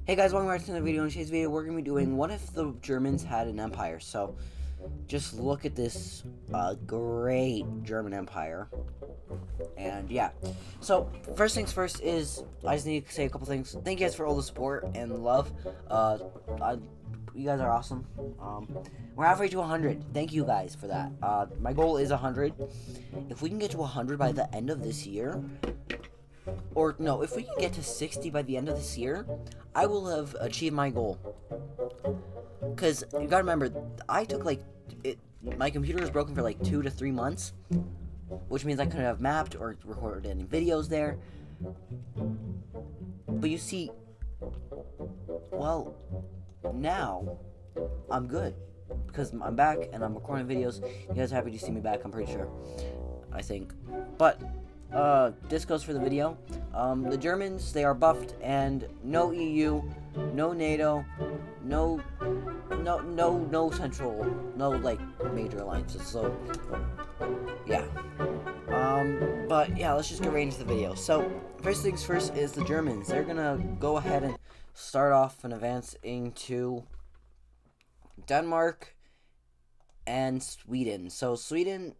Hey guys, welcome back to another video. In today's video, we're going to be doing what if the Germans had an empire. So, just look at this great German empire. And yeah, so first things first is I just need to say a couple things. Thank you guys for all the support and love. Uh, I, you guys are awesome. We're halfway to 100. Thank you guys for that. My goal is 100. If we can get to 100 by the end of this year, or no, if we can get to 60 by the end of this year, I will have achieved my goal. Because you gotta remember, I took my computer was broken for like 2 to 3 months, which means I couldn't have mapped or recorded any videos there. But you see, well, now I'm good because I'm back and I'm recording videos. You guys are happy to see me back, I'm pretty sure. I think. But this goes for the video. The Germans, they are buffed, and no EU, no NATO, no central, no like major alliances. So yeah. But yeah, let's just get right into the video. So first things first is the Germans. They're gonna go ahead and start off an advance into Denmark and Sweden. So Sweden,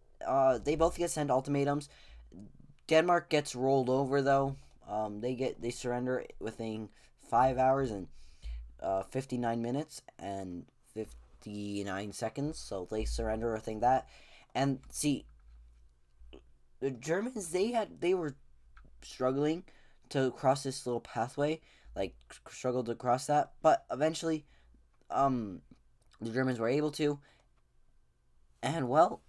they both get sent ultimatums. Denmark gets rolled over though. They surrender within 5 hours and 59 minutes and 59 seconds. So they surrender within that. And see, the Germans they were struggling to cross this little pathway, like struggled to cross that, but eventually, the Germans were able to, and well,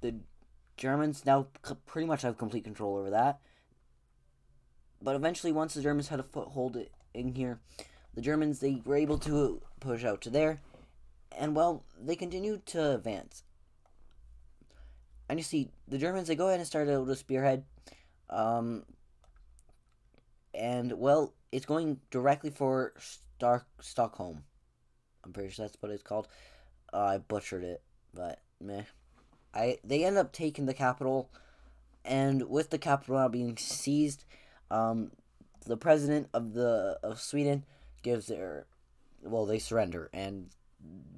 the Germans now pretty much have complete control over that. But eventually, once the Germans had a foothold in here, the Germans they were able to push out to there, and well, they continued to advance. And you see, the Germans they go ahead and start able to spearhead, and well, it's going directly for Stockholm. I'm pretty sure that's what it's called. I butchered it, but meh. They end up taking the capital, and with the capital now being seized, the president of Sweden gives they surrender, and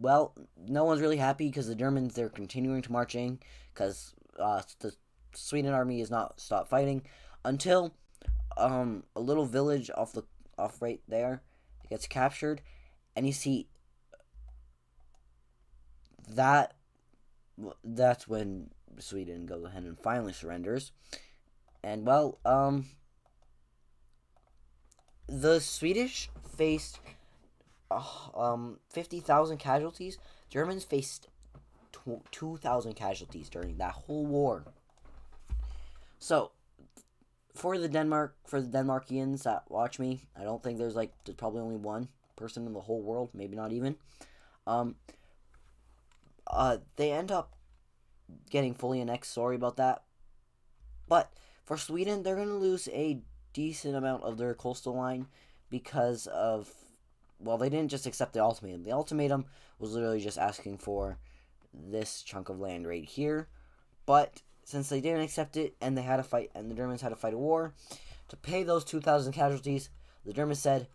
well, no one's really happy because the Germans they're continuing to march in because the Sweden army is not stopped fighting until a little village off right there gets captured, and you see that that's when Sweden goes ahead and finally surrenders. And well, the Swedish faced 50,000 casualties. Germans faced 2,000 casualties during that whole war. So for the Denmarkians that watch me, I don't think there's probably only one person in the whole world, maybe not even. They end up getting fully annexed. Sorry about that. But for Sweden, they're going to lose a decent amount of their coastal line because of, well, they didn't just accept the ultimatum. The ultimatum was literally just asking for this chunk of land right here. But since they didn't accept it and they had to fight, and the Germans had to fight a war to pay those 2,000 casualties, the Germans said,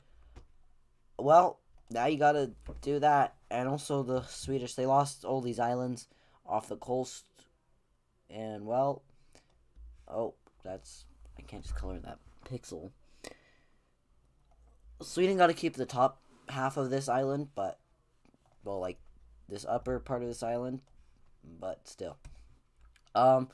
well, now you gotta do that. And also the Swedish, they lost all these islands off the coast. And well, oh, I can't just color that pixel. Sweden got to keep the top half of this island, but, well, like this upper part of this island, but still. But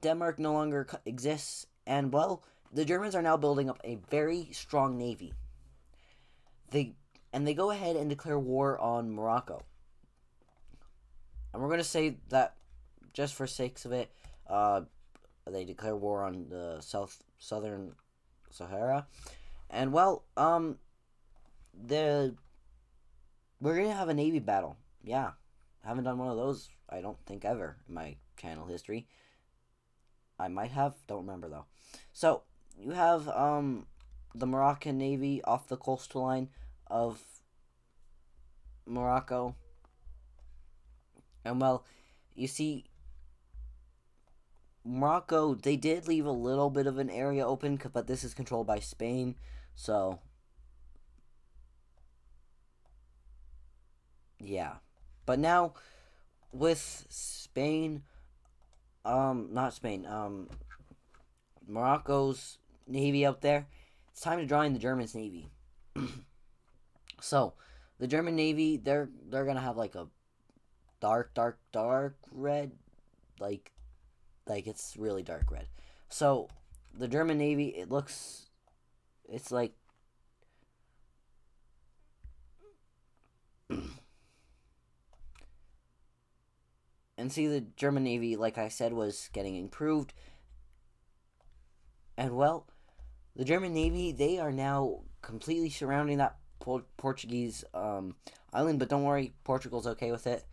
Denmark no longer exists, and well, the Germans are now building up a very strong navy. They go ahead and declare war on Morocco. And we're going to say that just for sakes of it, they declare war on the southern Sahara. And well, we're going to have a navy battle. Yeah. I haven't done one of those, I don't think, ever in my channel history. I might have, don't remember though. So, you have the Moroccan navy off the coastal line of Morocco. And well, you see, Morocco, they did leave a little bit of an area open, but this is controlled by Spain. So, yeah. But now, with Spain, not Spain, Morocco's navy out there, it's time to join the Germans' navy. So, the German navy, they're gonna have like a dark red, like it's really dark red. So, the German navy, it's like and see the German navy, like I said, was getting improved, and well, the German navy, they are now completely surrounding that Portuguese island. But don't worry, Portugal's okay with it.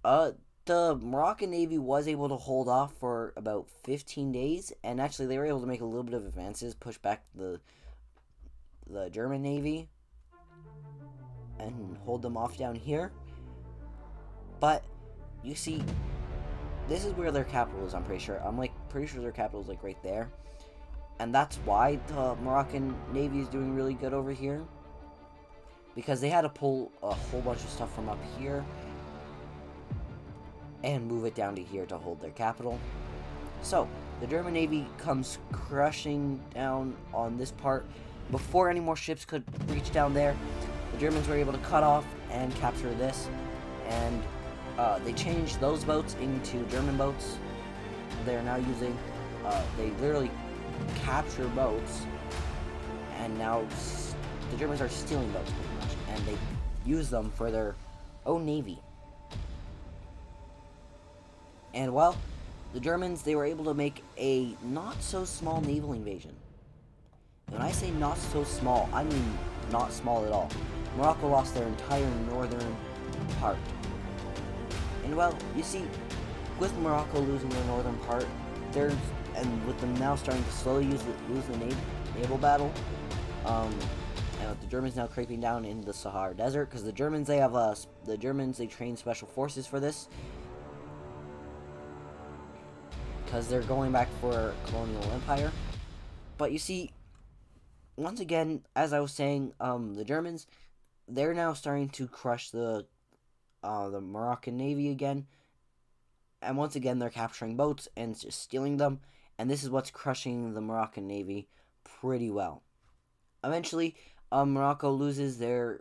Uh, the Moroccan Navy was able to hold off for about 15 days, and actually they were able to make a little bit of advances, push back the German Navy, and hold them off down here. But you see, this is where their capital is. I'm pretty sure. Pretty sure their capital is like right there, and that's why the Moroccan Navy is doing really good over here, because they had to pull a whole bunch of stuff from up here and move it down to here to hold their capital. So, the German Navy comes crushing down on this part. Before any more ships could reach down there, the Germans were able to cut off and capture this, and they changed those boats into German boats. They're now using, they literally capture boats, and now the Germans are stealing boats pretty much, and they use them for their own navy. And well, the Germans, they were able to make a not so small naval invasion. When I say not so small, I mean not small at all. Morocco lost their entire northern part. And well, you see, with Morocco losing their northern part, and with them now starting to slowly lose the naval battle, and with the Germans now creeping down into the Sahara Desert, because the Germans, they train special forces for this, because they're going back for colonial empire. But you see, once again, as I was saying, the Germans, they're now starting to crush the Moroccan Navy again, and once again they're capturing boats and just stealing them, and this is what's crushing the Moroccan Navy pretty well. Eventually, Morocco loses the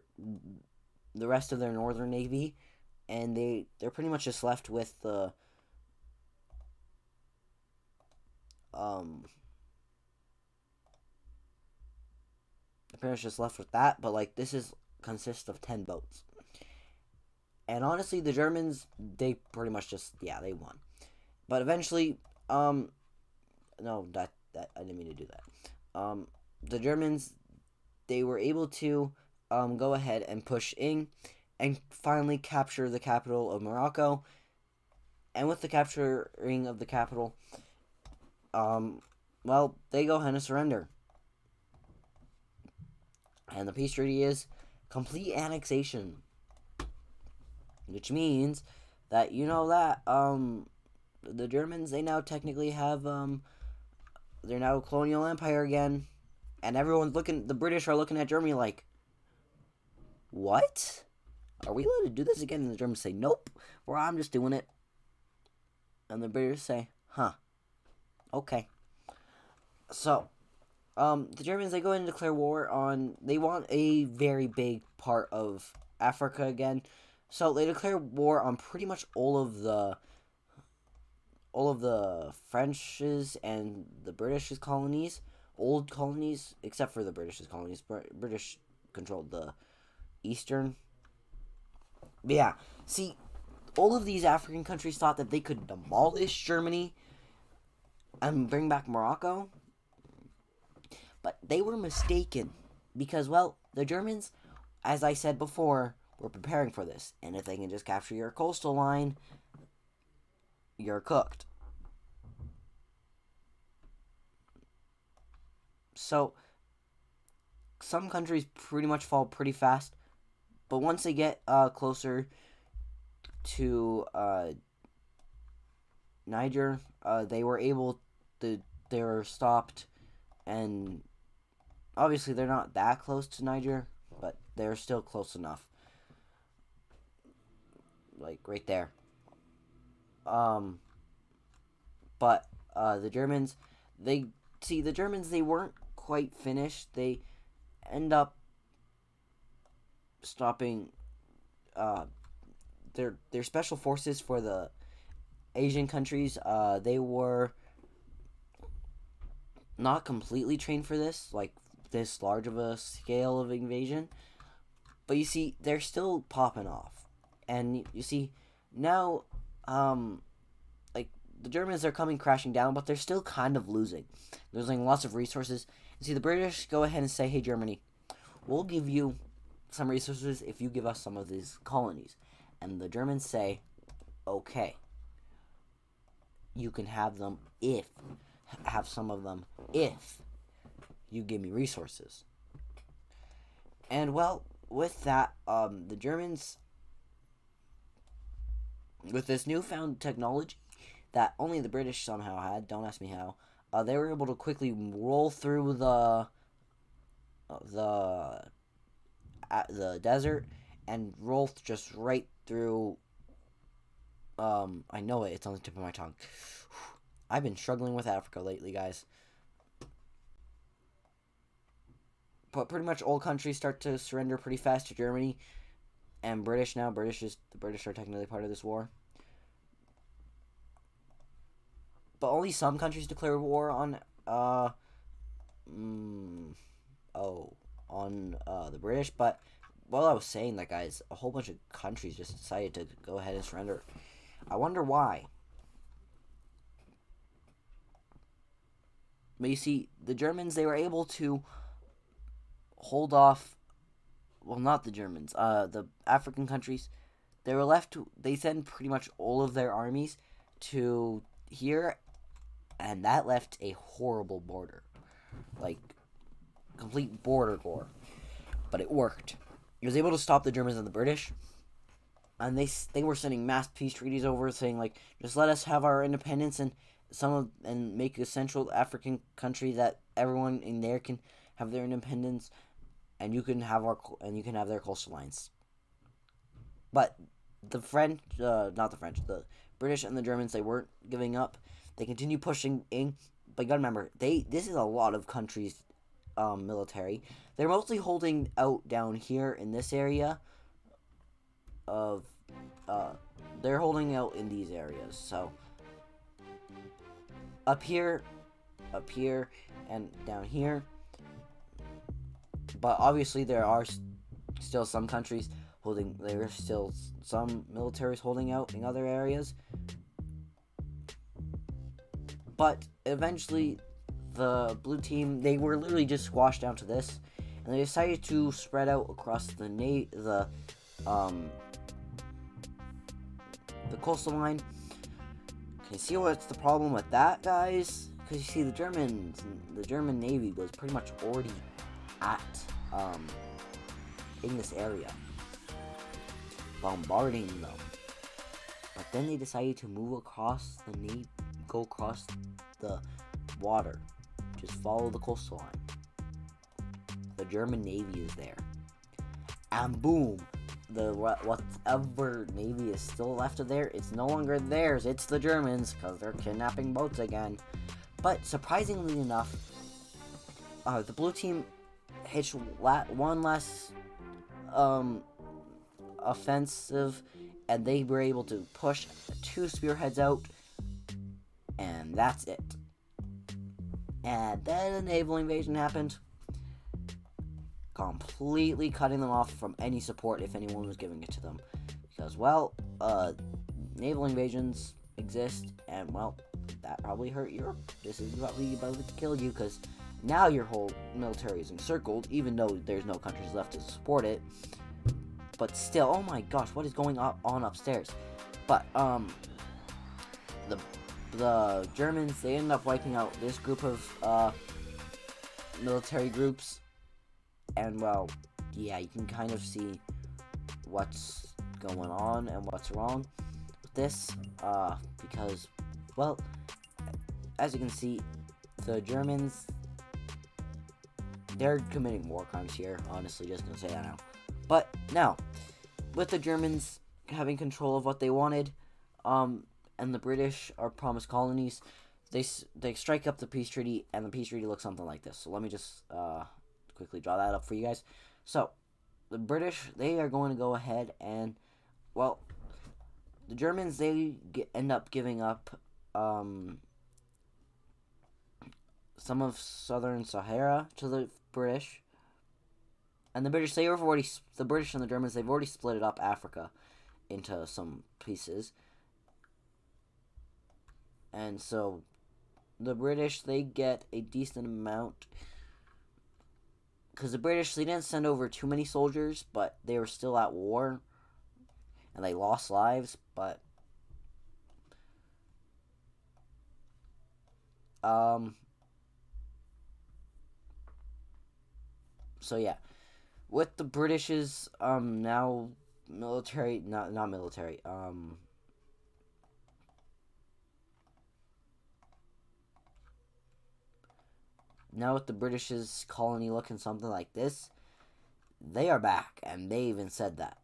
rest of their northern navy, and they're pretty much just left with the pretty much just left with that. But like, consists of 10 boats. And honestly, the Germans, they pretty much they won. But eventually, no, that I didn't mean to do that. The Germans, they were able to go ahead and push in and finally capture the capital of Morocco. And with the capturing of the capital, well, they go ahead and surrender. And the peace treaty is complete annexation. Which means that, the Germans, they now technically have, they're now a colonial empire again. And the British are looking at Germany like, what? Are we allowed to do this again? And the Germans say, nope, or I'm just doing it. And the British say, huh, okay. So, the Germans, they go in and declare war they want a very big part of Africa again. So they declare war on pretty much all of the French's and the British's colonies, old colonies, except for the British's colonies. British controlled the eastern. But yeah, see, all of these African countries thought that they could demolish Germany and bring back Morocco, but they were mistaken, because, well, the Germans, as I said before, were preparing for this, and if they can just capture your coastal line, you're cooked. So, some countries pretty much fall pretty fast, but once they get closer to Niger, they were able to, they were stopped, and obviously they're not that close to Niger, but they're still close enough. Like right there. Um, but the Germans, they see the Germans. They weren't quite finished. They end up stopping their special forces for the Asian countries. They were not completely trained for this, like this large of a scale of invasion. But you see, they're still popping off, and you see now, like the Germans are coming crashing down, but they're still kind of losing lots of resources. You see, the British go ahead and say, "Hey, Germany, we'll give you some resources if you give us some of these colonies," and the Germans say, "Okay, you can have them if have some of them if you give me resources." And well, with that, the Germans, with this newfound technology that only the British somehow had, don't ask me how, they were able to quickly roll through the the desert and roll just right through. I know it's on the tip of my tongue. I've been struggling with Africa lately, guys. But pretty much all countries start to surrender pretty fast to Germany and British now. The British are technically part of this war. But only some countries declare war on the British. But while I was saying that, guys, a whole bunch of countries just decided to go ahead and surrender. I wonder why. But you see, the Germans, they were able to hold off. Well, not the Germans. The African countries, they sent pretty much all of their armies to here, and that left a horrible border, like complete border war. But it worked. It was able to stop the Germans and the British, and they were sending mass peace treaties over, saying like, just let us have our independence and make a Central African country that everyone in there can have their independence, and you can have their coastal lines. But the French, not the French, the British and the Germans, they weren't giving up. They continue pushing in, but you gotta remember, this is a lot of countries' military. They're mostly holding out down here in this area. They're holding out in these areas. So up here, and down here. But obviously, there are still some countries holding. There are still some militaries holding out in other areas. But eventually, the blue team, they were literally just squashed down to this, and they decided to spread out across the coastal line. Can you see what's the problem with that, guys? Because you see, the German Navy was pretty much already at in this area, bombarding them. But then they decided to move across go across the water, just follow the coastal line. The German Navy is there, and boom, whatever Navy is still left of there, it's no longer theirs. It's the Germans, because they're kidnapping boats again. But surprisingly enough, the blue team hitched one last offensive, and they were able to push 2 spearheads out, and that's it. And then a naval invasion happened, completely cutting them off from any support if anyone was giving it to them. Because, well, naval invasions exist, and, well, that probably hurt Europe. This is probably about to kill you, because now your whole military is encircled, even though there's no countries left to support it. But still, oh my gosh, what is going on upstairs? But, the Germans, they ended up wiping out this group of military groups, and well, yeah, you can kind of see what's going on and what's wrong with this, because, well, as you can see, the Germans, they're committing war crimes here. Honestly, just gonna say that now. But now, with the Germans having control of what they wanted, and the British are promised colonies, they strike up the peace treaty, and the peace treaty looks something like this. So let me just quickly draw that up for you guys. So the British, they are going to go ahead and, well, the Germans, they end up giving up some of southern Sahara to the British. And the British, the British and the Germans, they've already split up Africa into some pieces. And so the British, they get a decent amount, because the British, they didn't send over too many soldiers, but they were still at war, and they lost lives. But so yeah, with the British's now military, not military, now with the British's colony looking something like this, they are back, and they even said that.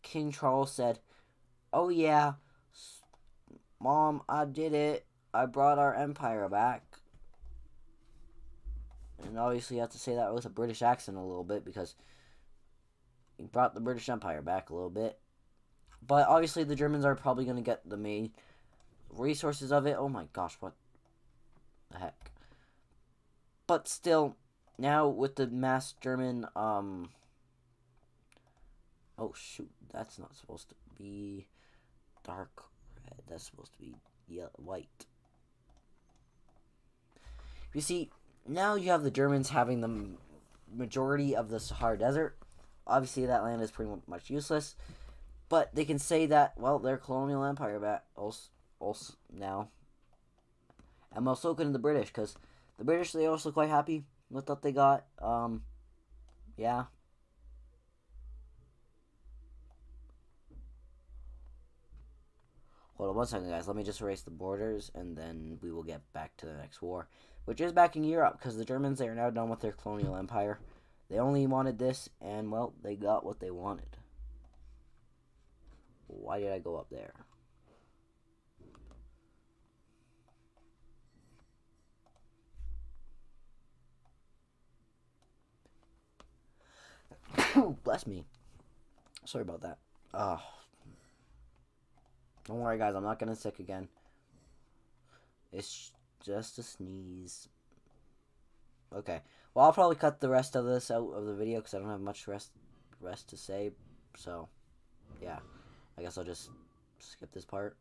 King Charles said, "Oh yeah, Mom, I did it. I brought our empire back." And obviously you have to say that with a British accent a little bit, because he brought the British Empire back a little bit. But obviously the Germans are probably going to get the main resources of it. Oh my gosh, what the heck. But still, now with the mass German, oh shoot, that's not supposed to be dark red. That's supposed to be white. You see, now you have the Germans having the majority of the Sahara Desert. Obviously, that land is pretty much useless. But they can say that, well, they're colonial empire back also now. And also couldn't the British, because the British, they also quite happy with what they got. Yeah. Hold on one second, guys. Let me just erase the borders, and then we will get back to the next war, which is back in Europe, because the Germans, they are now done with their colonial empire. They only wanted this, and, well, they got what they wanted. Why did I go up there? Bless me. Sorry about that. Don't worry, guys. I'm not getting sick again. It's just a sneeze. Okay. Well, I'll probably cut the rest of this out of the video, because I don't have much rest to say. So, yeah. I guess I'll just skip this part.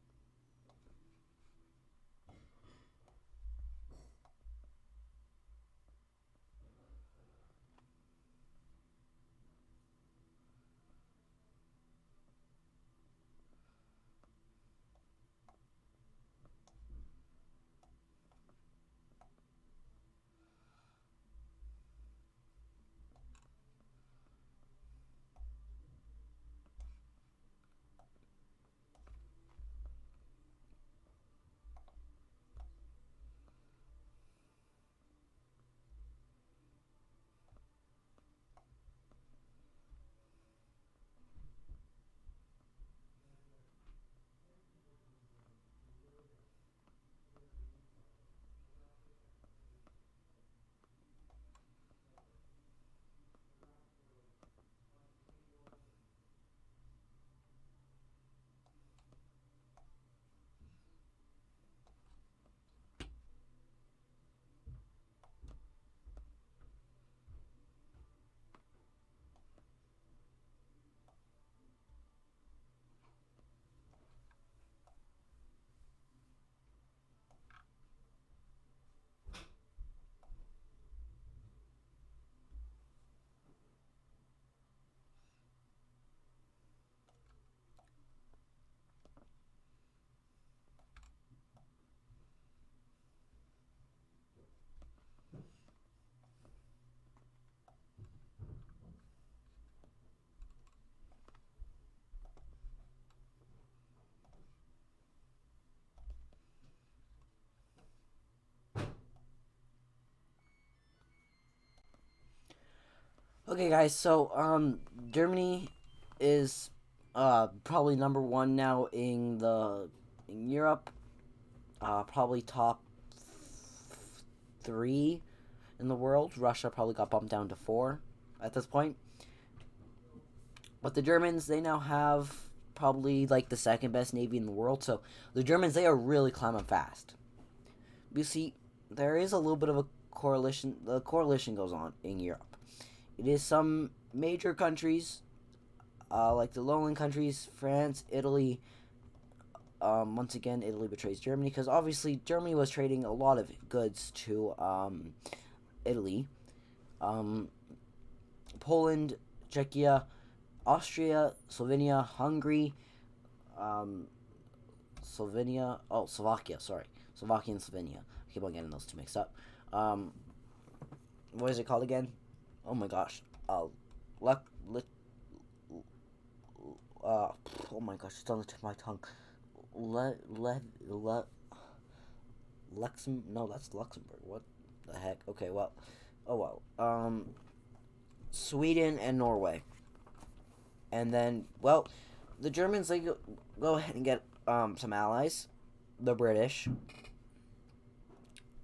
Okay, guys. So, Germany is probably number one now in Europe. Probably top three in the world. Russia probably got bumped down to four at this point. But the Germans, they now have probably like the second best navy in the world. So the Germans, they are really climbing fast. You see, there is a little bit of a coalition. The coalition goes on in Europe. It is some major countries, like the lowland countries, France, Italy. Once again, Italy betrays Germany because obviously Germany was trading a lot of goods to Italy. Um, Poland, Czechia, Austria, Slovenia, Hungary, um, Slovakia, sorry. Slovakia and Slovenia. I keep on getting those two mixed up. Um, what is it called again? Oh my gosh. Le, le, oh my gosh, it's on the tip of my tongue. Le, le, le, no, that's Luxembourg. What the heck? Okay, well, oh well. Sweden and Norway. And then, well, the Germans, they go ahead and get some allies. The British.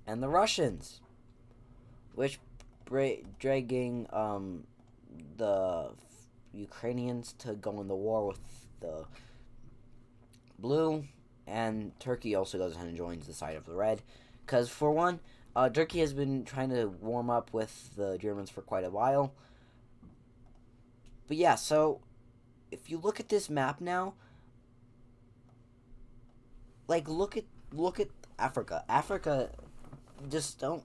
And the Russians. Which dragging the Ukrainians to go in the war with the blue. And Turkey also goes ahead and joins the side of the red. Because, for one, Turkey has been trying to warm up with the Germans for quite a while. But yeah, so if you look at this map now, like look at Africa. Africa,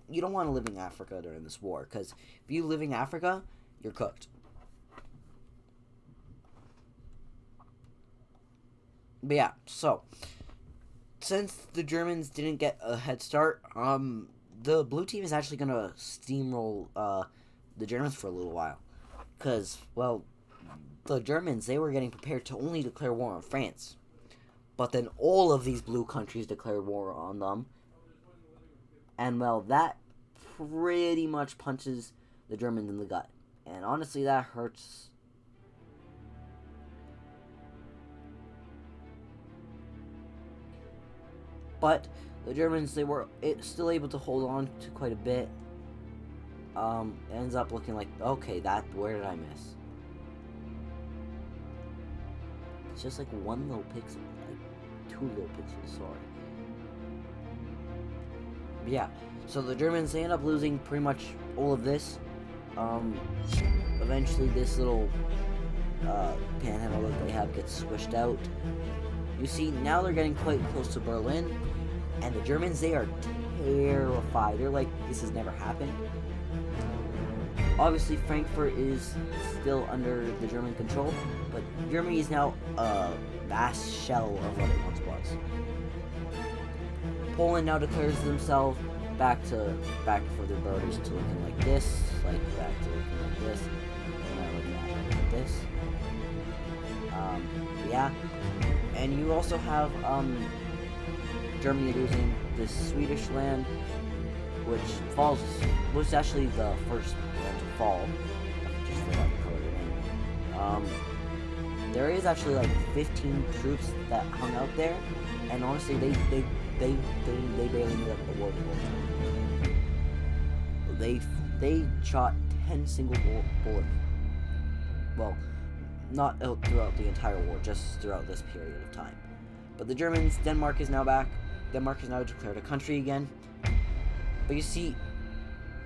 you don't want to live in Africa during this war because if you live in Africa, you're cooked. But yeah, so since the Germans didn't get a head start, the blue team is actually gonna steamroll the Germans for a little while, because well, the Germans, they were getting prepared to only declare war on France, but then all of these blue countries declared war on them, and well, that pretty much punches the Germans in the gut, and honestly, that hurts. But the Germans, they were still able to hold on to quite a bit. It ends up looking like, okay, where did I miss? It's just like one little pixel, like 2 little pixels, sorry. But yeah, so the Germans, they end up losing pretty much all of this. Eventually this little panhandle that they have gets squished out. You see, now they're getting quite close to Berlin, and the Germans, they are terrified. They're like, this has never happened. Obviously, Frankfurt is still under the German control, but Germany is now a vast shell of what it once was. Poland now declares themselves back for their borders to looking like this, back to looking like this, and looking like this. Yeah, and you also have Germany losing this Swedish land, which is actually the first land to fall. I just forgot the color of the name. There is actually like 15 troops that hung out there, and honestly, they barely made up the war. They shot 10 single bullets. Well, not throughout the entire war, just throughout this period of time. But the Germans, Denmark is now back. Denmark is now declared a country again. But you see,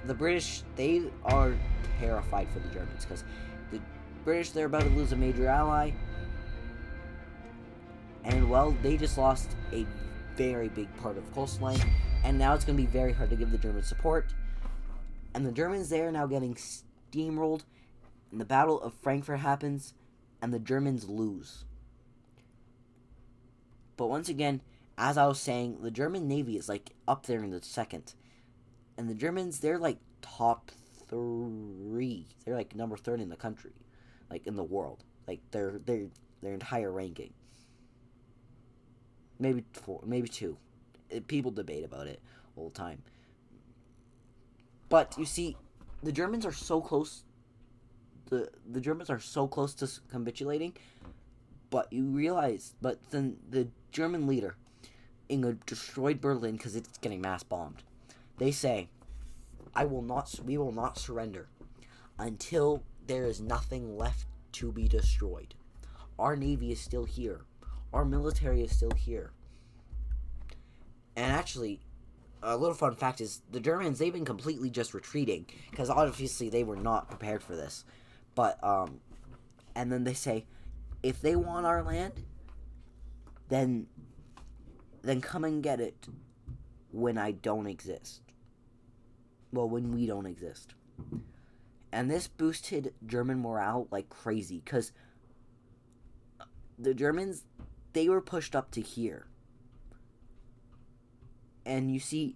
the British, they are terrified for the Germans because the British, they're about to lose a major ally. And well, they just lost a very big part of the coastline. And now it's going to be very hard to give the Germans support. And the Germans, they are now getting steamrolled. And the Battle of Frankfurt happens. And the Germans lose. But once again, as I was saying, the German Navy is like up there in the second. And the Germans, they're like top 3. They're like number 3 in the country. Like in the world. Like their entire ranking. Maybe 4, maybe 2. People debate about it all the time. But you see, the Germans are so close the Germans are so close to capitulating, but you realize, but then the German leader, in a destroyed Berlin because it's getting mass bombed, they say, we will not surrender until there is nothing left to be destroyed. Our navy is still here. Our military is still here. And actually, a little fun fact is the Germans, they've been completely just retreating because obviously they were not prepared for this. But and then they say, if they want our land, then come and get it when I don't exist. Well, when we don't exist. And this boosted German morale like crazy because the Germans, they were pushed up to here. And you see,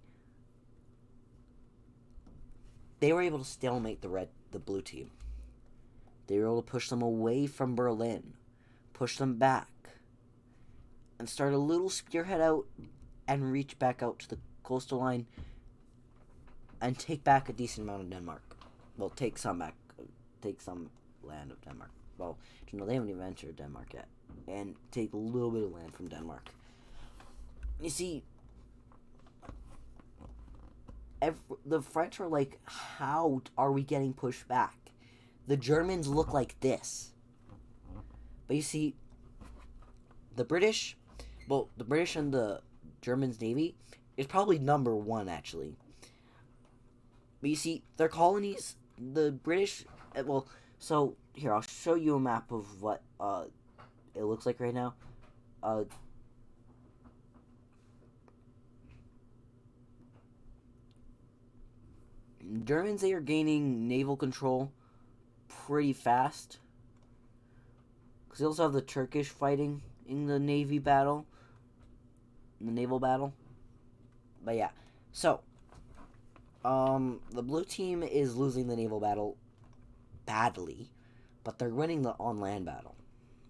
they were able to stalemate the blue team. They were able to push them away from Berlin, push them back, and start a little spearhead out and reach back out to the coastal line and take back a decent amount of Denmark. Well, take some back, take some land of Denmark. Well, they haven't even entered Denmark yet. And take a little bit of land from Denmark. You see, the French are like, how are we getting pushed back? The Germans look like this. But you see, the British and the Germans' navy is probably number one, actually. But you see, their colonies, the British, so here, I'll show you a map of what it looks like right now. Germans, they are gaining naval control pretty fast. Because they also have the Turkish fighting in the naval battle. But yeah, so the blue team is losing the naval battle badly, but they're winning the on-land battle.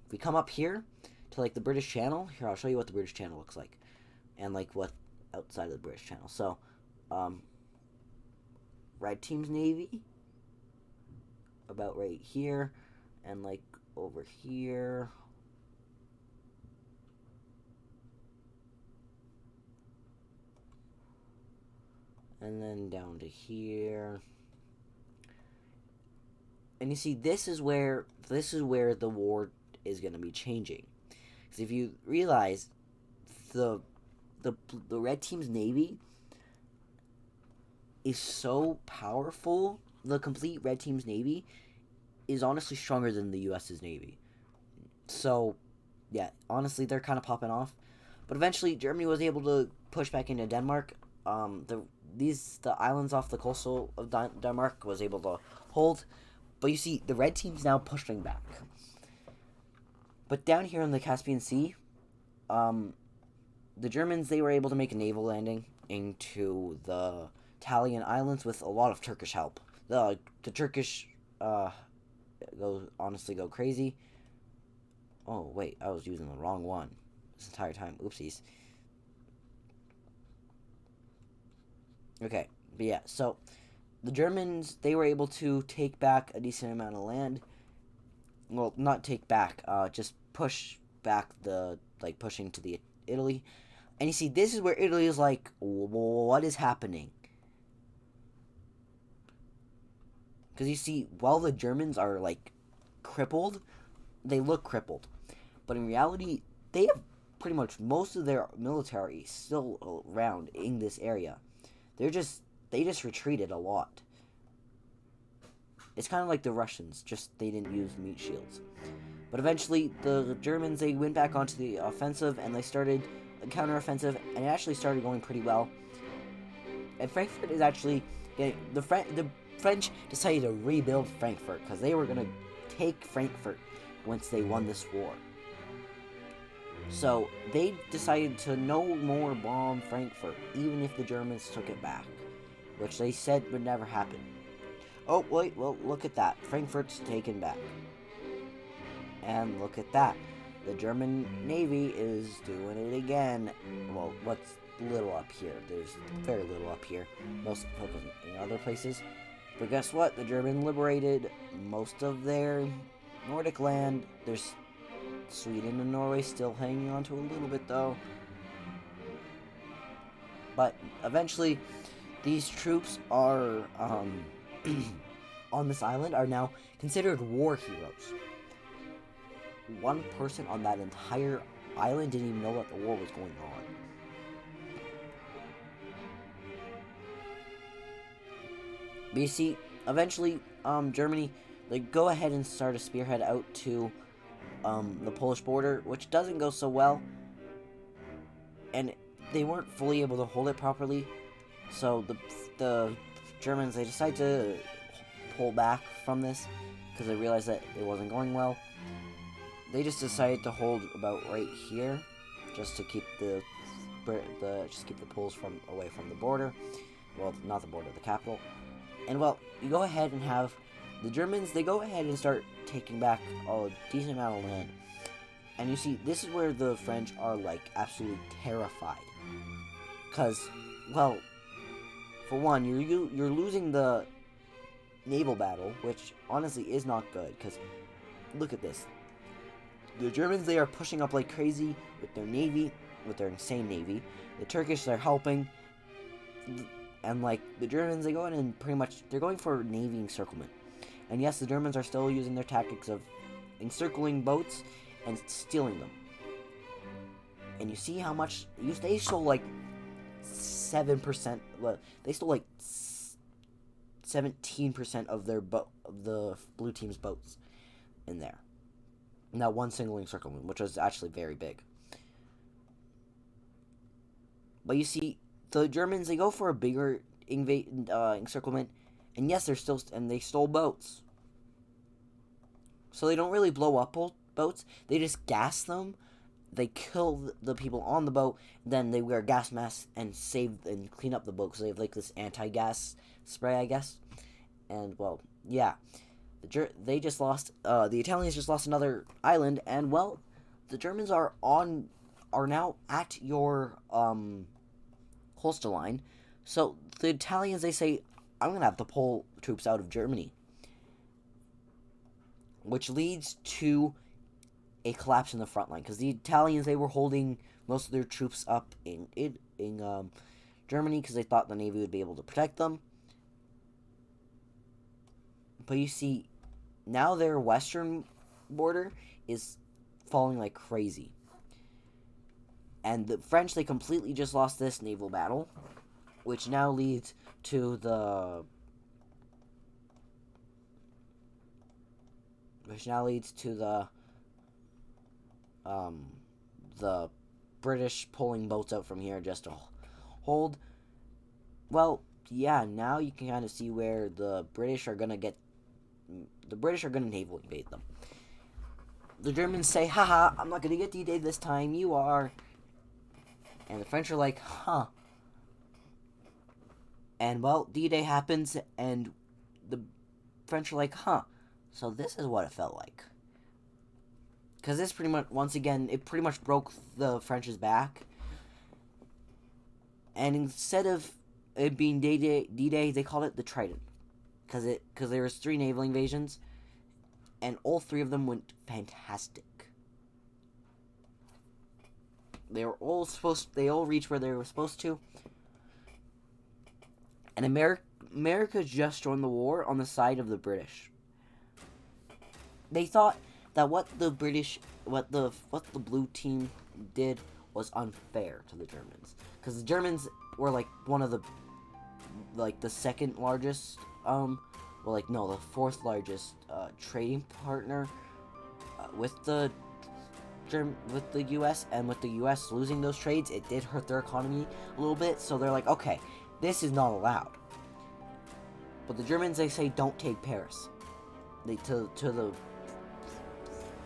If we come up here to like the British Channel, here I'll show you what the British Channel looks like, and like what outside of the British Channel. So, red team's navy about right here, and like over here. And then down to here. And you see, this is where the war is going to be changing. Because if you realize, the red team's navy is so powerful. The complete red team's navy is honestly stronger than the U.S.'s navy. So, yeah, honestly, they're kind of popping off. But eventually, Germany was able to push back into Denmark. The islands off the coastal of Denmark was able to hold. But you see, the red team's now pushing back. But down here in the Caspian Sea, the Germans, they were able to make a naval landing into the Italian islands with a lot of Turkish help. The Turkish go crazy. Oh, wait, I was using the wrong one this entire time. Oopsies. Okay, but yeah, so the Germans, they were able to take back a decent amount of land. Well, not take back, just push back pushing to the Italy. And you see, this is where Italy is like, what is happening? Because you see, while the Germans are, like, crippled, they look crippled. But in reality, they have pretty much most of their military still around in this area. They just retreated a lot. It's kind of like the Russians, just they didn't use meat shields. But eventually, the Germans, they went back onto the offensive, and they started a counteroffensive, and it actually started going pretty well. And Frankfurt is actually getting... The French decided to rebuild Frankfurt, because they were going to take Frankfurt once they won this war. So, they decided to no more bomb Frankfurt, even if the Germans took it back, which they said would never happen. Oh, wait, well, look at that. Frankfurt's taken back. And look at that. The German Navy is doing it again. Well, what's little up here? There's very little up here. Most focusing in other places. But guess what? The Germans liberated most of their Nordic land. There's Sweden and Norway still hanging on to a little bit, though. But eventually, these troops are on this island are now considered war heroes. One person on that entire island didn't even know that the war was going on. But you see, eventually, Germany, they go ahead and start a spearhead out to the Polish border, which doesn't go so well. And they weren't fully able to hold it properly. So the Germans, they decide to pull back from this because they realized that it wasn't going well. They just decided to hold about right here, just to keep the Poles away from the border. Well, not the border, the capital. And well, you go ahead and have the Germans. They go ahead and start taking back a decent amount of land. And you see, this is where the French are like absolutely terrified, because, well, for one, you're losing the naval battle, which honestly is not good. Because look at this. The Germans, they are pushing up like crazy with their navy, with their insane navy. The Turkish, they're helping. And like the Germans, they go in and pretty much, they're going for navy encirclement. And yes, the Germans are still using their tactics of encircling boats and stealing them. And you see how much, they stole like 7%, well, they stole like 17% of their of the blue team's boats in there. In that one single encirclement, which was actually very big. But you see, the Germans, they go for a bigger encirclement, and yes, they stole boats. So they don't really blow up boats. They just gas them. They kill the people on the boat. Then they wear gas masks and clean up the boat because they have like this anti-gas spray, I guess. And well, yeah. They just lost. The Italians just lost another island, and well, the Germans are now at your coastal line. So the Italians, they say, I'm gonna have to pull troops out of Germany, which leads to a collapse in the front line because the Italians, they were holding most of their troops up in Germany because they thought the Navy would be able to protect them. But you see, now their western border is falling like crazy. And the French, they completely just lost this naval battle, which now leads to the British pulling boats out from here just to hold. Well, yeah, now you can kind of see where the British are going to naval invade them. The Germans say, haha, I'm not going to get D-Day this time, you are. And the French are like, huh. And well, D-Day happens, and the French are like, huh. So this is what it felt like. Because this pretty much, once again, it pretty much broke the French's back. And instead of it being D-Day, they called it the Trident. Because there was 3 naval invasions, and all 3 of them went fantastic. They all reached where they were supposed to. And America just joined the war on the side of the British. They thought that what the blue team did was unfair to the Germans, because the Germans were like one of the second largest the 4th largest trading partner with the U.S. and with the U.S. losing those trades, it did hurt their economy a little bit. So they're like, okay, this is not allowed. But the Germans, they say, don't take Paris. To the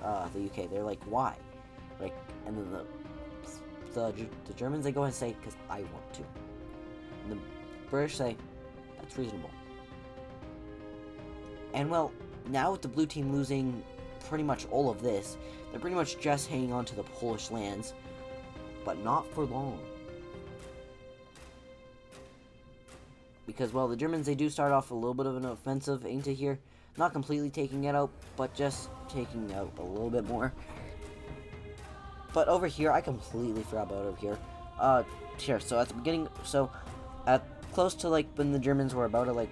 UK, they're like, why? Like, and then the Germans, they go and say, because I want to. And the British say, that's reasonable. And well, now with the blue team losing pretty much all of this, they're pretty much just hanging on to the Polish lands, but not for long. because, well, the Germans, they do start off a little bit of an offensive into here. Not completely taking it out, but just taking out a little bit more. But over here, I completely forgot about over here. Here, so at the beginning, so at close to, like, when the Germans were about to, like,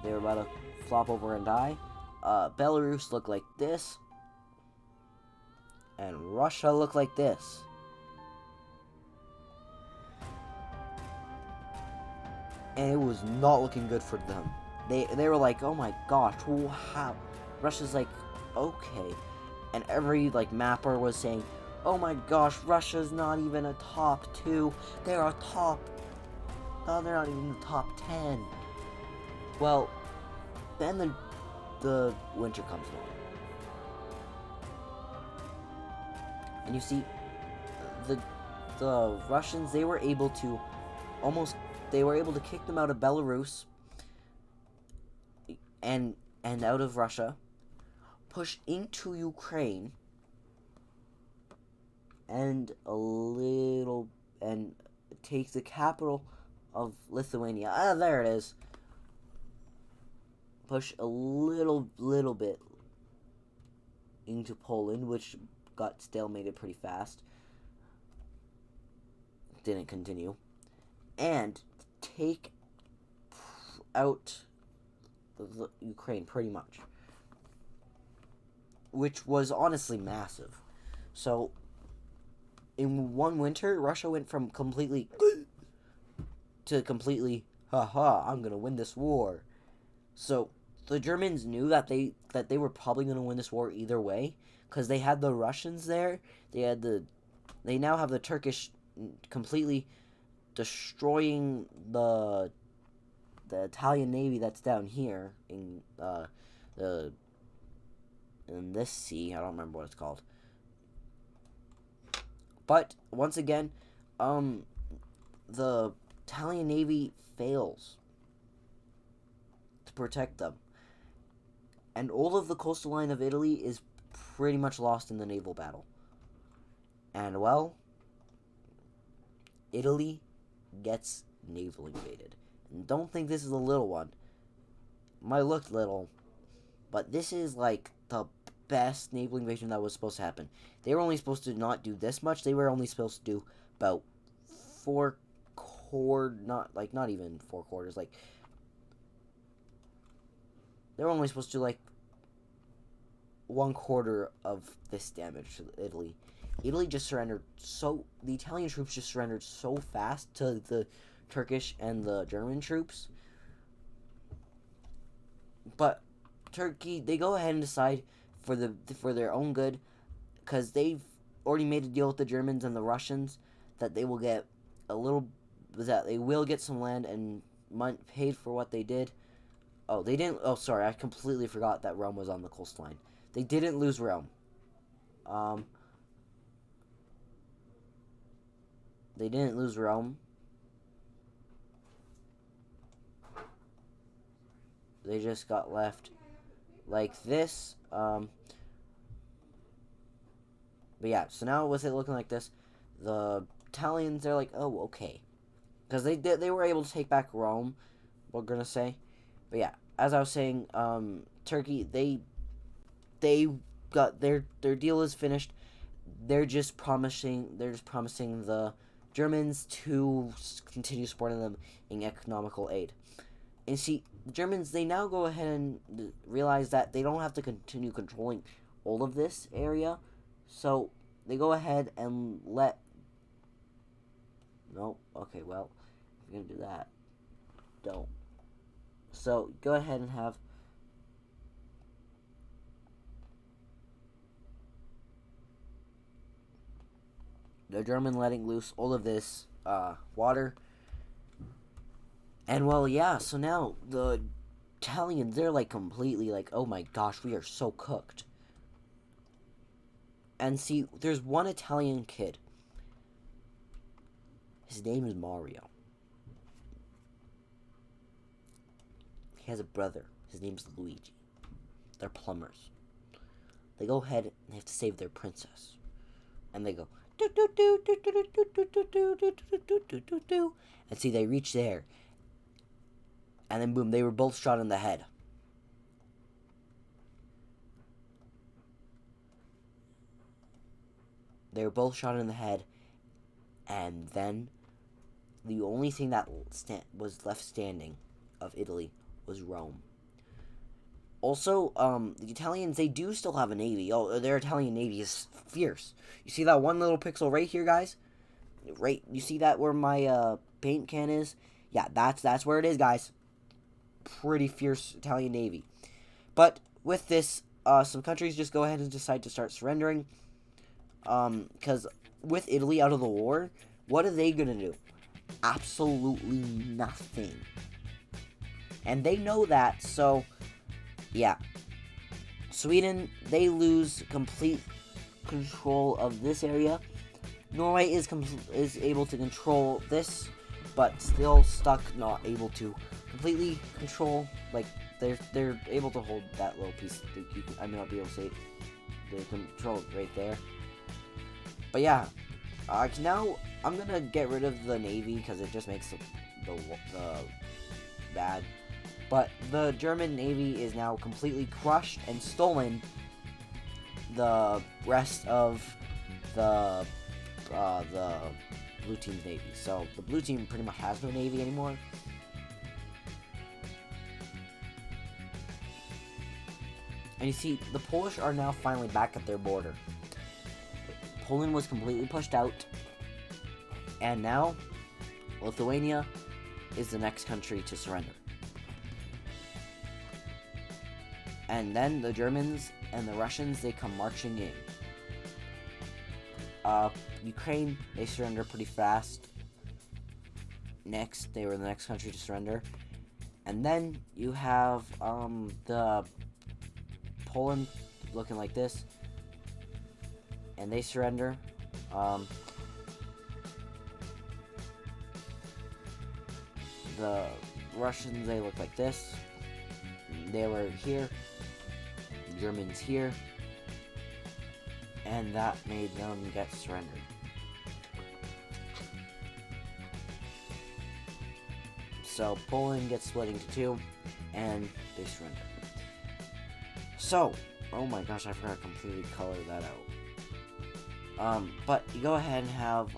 they were about to flop over and die, Belarus looked like this, and Russia looked like this. And it was not looking good for them. They were like, oh my gosh, how? Russia's like, okay. And every, like, mapper was saying, oh my gosh, Russia's not even a top 2. They're a top... No, they're not even the top 10. Well, then the winter comes along. And you see, the Russians, they were able to kick them out of Belarus and out of Russia, push into Ukraine, and take the capital of Lithuania. There it is. Push a little bit into Poland, which got stalemated pretty fast. Didn't continue. And take out the Ukraine pretty much, which was honestly massive. So in one winter, Russia went from completely to completely, haha, I'm gonna win this war. So the Germans knew that they were probably gonna win this war either way, because they had the Russians there. They now have the Turkish completely destroying the Italian Navy that's down here in this sea. I don't remember what it's called. But once again, the Italian Navy fails to protect them, and all of the coastal line of Italy is pretty much lost in the naval battle. And, well, Italy gets naval invaded. And don't think this is a little one. Might look little, but this is like the best naval invasion that was supposed to happen. They were only supposed to not do this much. They were only supposed to do about not even 4 quarters. Like, they were only supposed to do like 1/4 of this damage to Italy. Italy just surrendered the Italian troops just surrendered so fast to the Turkish and the German troops. But Turkey, they go ahead and decide for their own good, because they've already made a deal with the Germans and the Russians that they will get some land and paid for what they did. Oh, they didn't. Oh, sorry, I completely forgot that Rome was on the coastline. They didn't lose Rome. They didn't lose Rome. They just got left like this. But yeah, so now with it looking like this, the Italians, they're like, oh, okay. Because they were able to take back Rome, we're going to say. But yeah, as I was saying, Turkey, they got their deal is finished. They're just promising the Germans to continue supporting them in economical aid. And see, the Germans, they now go ahead and realize that they don't have to continue controlling all of this area. So they go ahead and Nope. Okay, well, if you're going to do that, don't. So go ahead and have the German letting loose all of this water. And, well, yeah, so now the Italians, they're like completely like, oh my gosh, we are so cooked. And see, there's one Italian kid. His name is Mario. He has a brother. His name's Luigi. They're plumbers. They go ahead and they have to save their princess. And they go, And see, they reached there. And then boom, they were both shot in the head. They were both shot in the head. And then the only thing that was left standing of Italy was Rome. Also, the Italians, they do still have a navy. Oh, their Italian navy is fierce. You see that one little pixel right here, guys? Right, you see that where my paint can is? Yeah, that's where it is, guys. Pretty fierce Italian navy. But with this, some countries just go ahead and decide to start surrendering. Because with Italy out of the war, what are they gonna do? Absolutely nothing. And they know that, so yeah. Sweden, they lose complete control of this area. Norway is able to control this, but still stuck, not able to completely control. Like they're able to hold that little piece. I may not be able to say they control it right there. But yeah, now I'm gonna get rid of the navy because it just makes the bad. But the German navy is now completely crushed and stolen the rest of the blue team's navy. So the blue team pretty much has no navy anymore. And you see, the Polish are now finally back at their border. Poland was completely pushed out. And now, Lithuania is the next country to surrender. And then the Germans and the Russians, they come marching in. Ukraine, they surrender pretty fast. They were the next country to surrender. And then you have the Poland looking like this. And they surrender. The Russians, they look like this. They were here. The Germans here. And that made them get surrendered. So Poland gets split into two, and they surrender. So, oh my gosh, I forgot to completely color that out. But you go ahead and have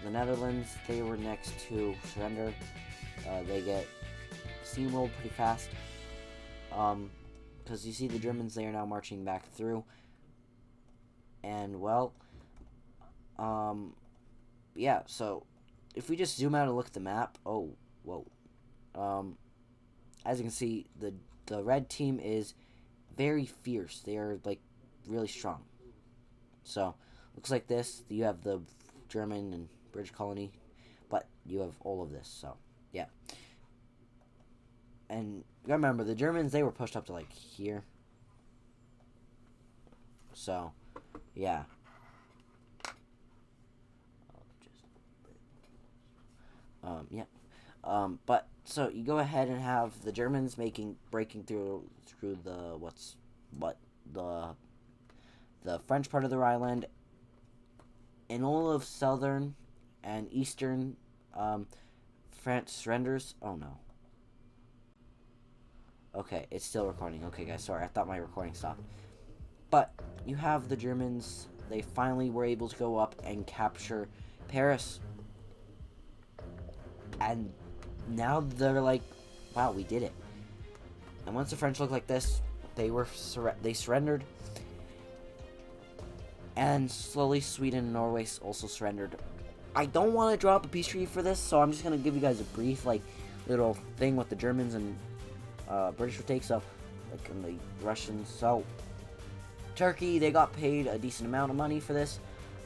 the Netherlands. They were next to surrender. They get steamrolled pretty fast. Because you see the Germans, they are now marching back through. And, well, yeah, so if we just zoom out and look at the map, oh, whoa. As you can see, the red team is very fierce. They are, like, really strong. So, looks like this. You have the German and British colony, but you have all of this, so, yeah. And remember, the Germans, they were pushed up to, like, here. So, yeah. Yeah. But, so, you go ahead and have the Germans breaking through the French part of their island, and all of southern and eastern, France surrenders. Oh, no. Okay, it's still recording. Okay, guys, sorry, I thought my recording stopped. But you have the Germans. They finally were able to go up and capture Paris. And now they're like, wow, we did it. And once the French looked like this, they surrendered. And slowly Sweden and Norway also surrendered. I don't want to draw up a peace treaty for this, so I'm just going to give you guys a brief, like, little thing what the Germans and British would take. So, like, and the Russians. So, Turkey, they got paid a decent amount of money for this.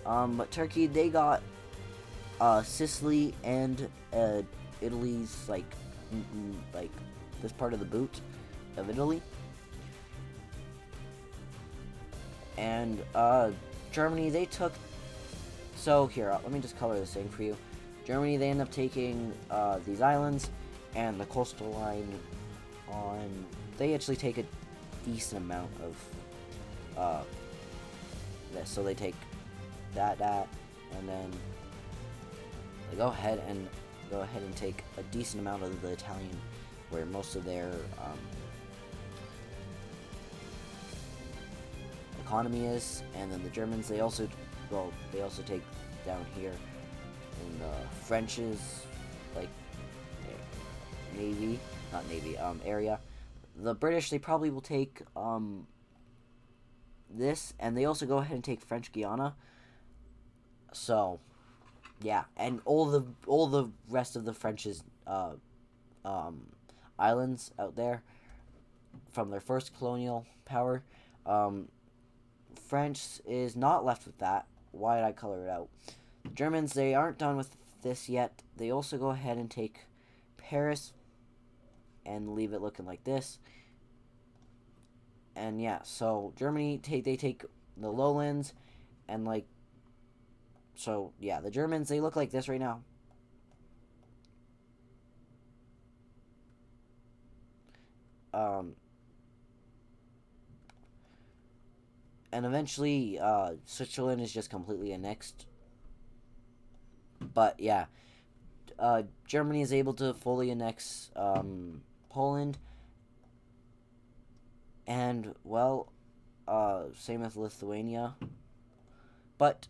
But Turkey, they got Sicily and Italy's, like this part of the boot of Italy. And Germany, they took. So here, let me just color this in for you. Germany, they end up taking these islands and the coastal line on. They actually take a decent amount of this. So they take that, and then they go ahead and take a decent amount of the Italian, where most of their economy is, and then the Germans, they also take down here in the French's like navy, not navy, area. The British, they probably will take this, and they also go ahead and take French Guiana. So yeah, and all the rest of the French's islands out there from their first colonial power. French is not left with that. Why did I color it out? Germans, they aren't done with this yet. They also go ahead and take Paris and leave it looking like this. And yeah, so Germany they take the lowlands, and like, so yeah, the Germans, they look like this right now. And eventually Switzerland is just completely annexed. But yeah, Germany is able to fully annex Poland, and well, same with Lithuania. But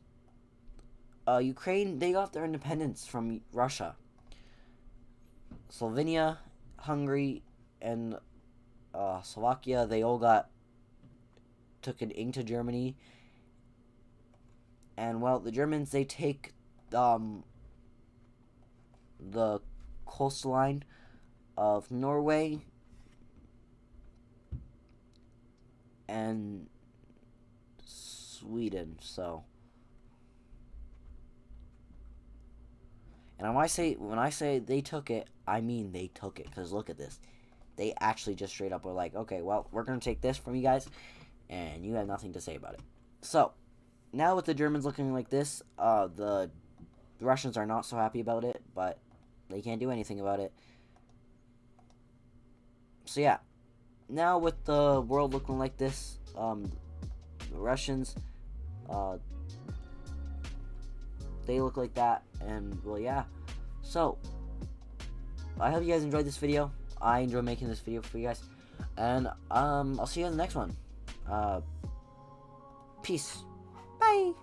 Ukraine, they got their independence from Russia. Slovenia, Hungary, and Slovakia, they all took it into Germany. And well, the Germans, they take the coastline of Norway and Sweden. So, and when I say they took it, I mean they took it, because look at this. They actually just straight up were like, okay, well, we're going to take this from you guys, and you have nothing to say about it. So, now with the Germans looking like this, the Russians are not so happy about it, but they can't do anything about it. So yeah, now with the world looking like this, the Russians, they look like that, and well, yeah. So, I hope you guys enjoyed this video. I enjoy making this video for you guys, and I'll see you in the next one. Peace. Bye.